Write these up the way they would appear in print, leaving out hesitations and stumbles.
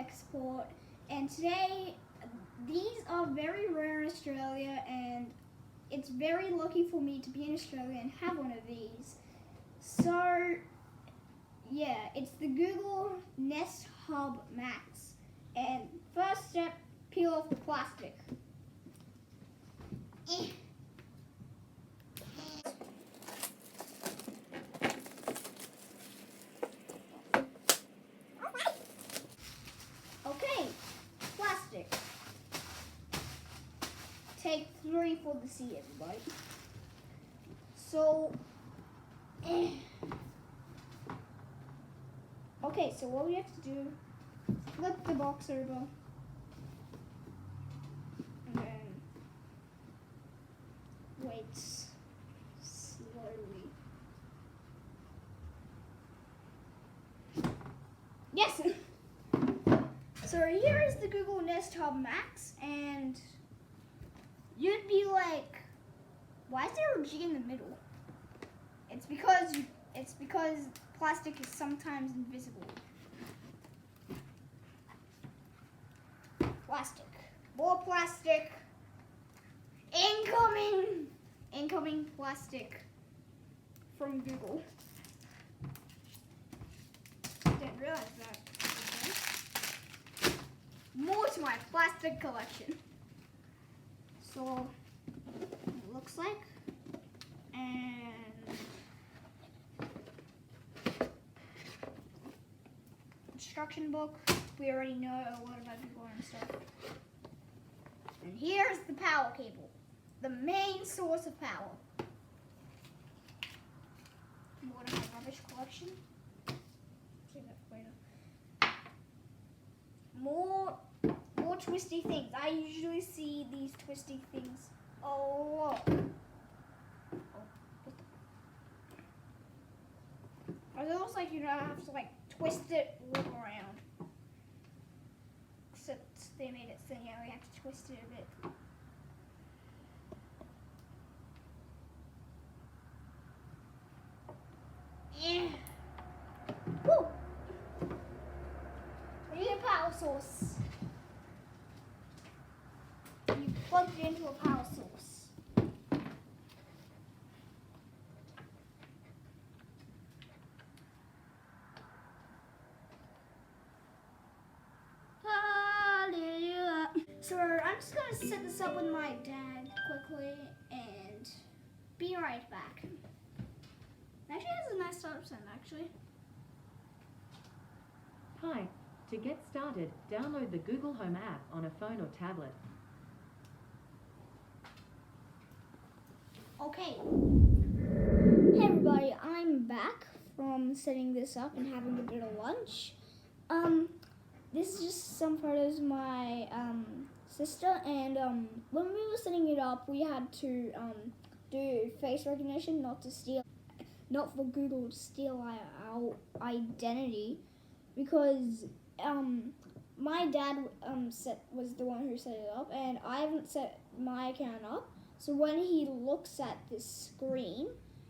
export, and today these are very rare in Australia, and it's very lucky for me to be in Australia and have one of these. So yeah, it's the Google Nest Hub Max. And first step, peel off the plastic. Okay, plastic. Take 3 for the C, everybody. So, okay, so what we have to do, flip the box over, and then wait slowly. Yes! So here is the Google Nest Hub Max, and you'd be like, why is there a G in the middle? It's because plastic is sometimes invisible. Plastic. More plastic. Incoming! Incoming plastic from Google. Didn't realize that. Okay. More to my plastic collection. So, it looks like. And instruction book. We already know a lot about Google and stuff. And here's the power cable, the main source of power. More of my rubbish collection. Save that for later. More twisty things. I usually see these twisty things a lot. Are those like you don't have to like twist it all around? Except they made it so yeah, we have to twist it a bit. Woo! We need a power source. You plug it into a power source. So I'm just gonna set this up with my dad quickly and be right back. It actually has a nice startup sound actually. Hi, to get started, download the Google Home app on a phone or tablet. Okay. Hey everybody, I'm back from setting this up and having a bit of lunch. This is just some photos of my sister, and when we were setting it up, we had to do face recognition, not for Google to steal our identity, because my dad was the one who set it up, and I haven't set my account up. So when he looks at this screen,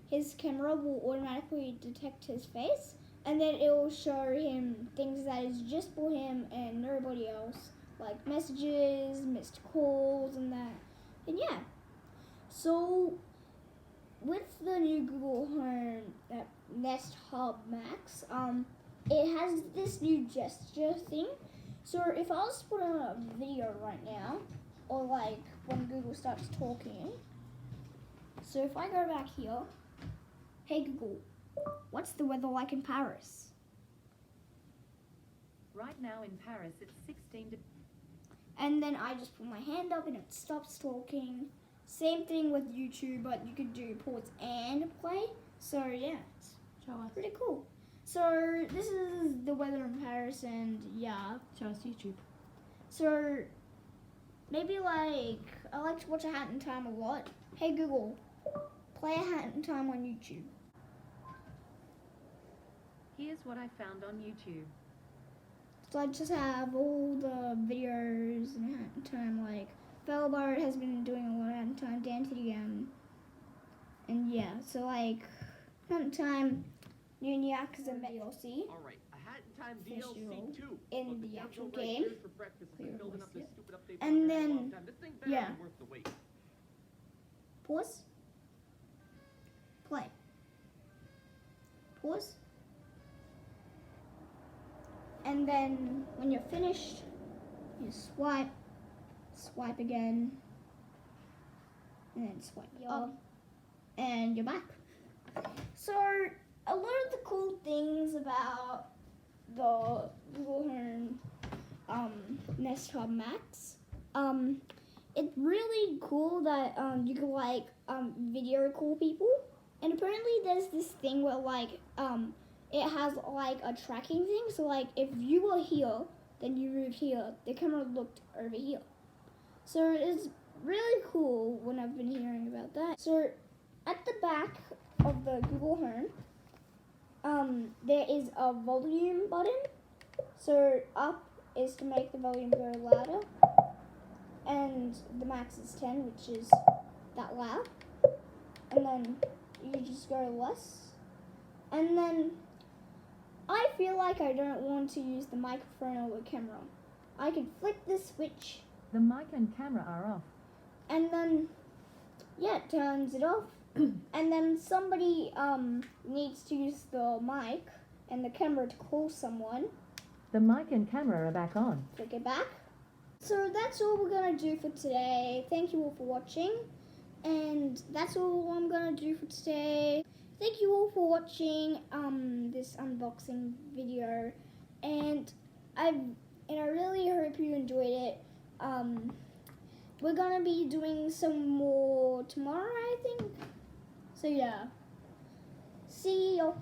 his camera will automatically detect his face, and then it will show him things that is just for him and nobody else, like messages, missed calls, and that. And yeah. So with the new Google Home Nest Hub Max, it has this new gesture thing. So if I was to put on a video right now, or like when Google starts talking, so if I go back here, hey Google, what's the weather like in Paris? Right now in Paris, it's 16 degrees. And then I just put my hand up and it stops talking. Same thing with YouTube, but you could do pause and play. So yeah, it's pretty cool. So this is the weather in Paris, and yeah. Show us YouTube. So maybe like, I like to watch A Hat in Time a lot. Hey Google, play A Hat in Time on YouTube. Here's what I found on YouTube. So I just have all the videos in A Hat in Time, like Fellow Bard has been doing a lot of A Hat in Time, Dan TDM, and yeah, so like A Hat in Time, New Yakuza DLC. Alright, A Hat in time finish DLC it all too. in Look, the yeah, actual go right game. here for breakfast. I've been Clear building voice, up this yeah. stupid update And for a very then, long time. This thing better yeah. be worth the wait. Pause. Play. Pause. And then when you're finished, you swipe, swipe again, and then swipe up, and you're back. So a lot of the cool things about the Google Home Nest Hub Max, it's really cool that you can like video call people, and apparently there's this thing where like it has like a tracking thing. So like if you were here, then you moved here, the camera looked over here. So it's really cool when I've been hearing about that. So at the back of the Google Home, there is a volume button. So up is to make the volume go louder, and the max is 10, which is that loud. And then you just go less. And then I feel like I don't want to use the microphone or the camera. I can flick the switch, The mic and camera are off. and then yeah, it turns it off. And then somebody needs to use the mic and the camera to call someone. The mic and camera are back on. Flick it back. So that's all we're gonna do for today. Thank you all for watching, and that's all I'm gonna do for today. Thank you all for watching this unboxing video, and I really hope you enjoyed it. We're gonna be doing some more tomorrow, I think. So yeah, see you.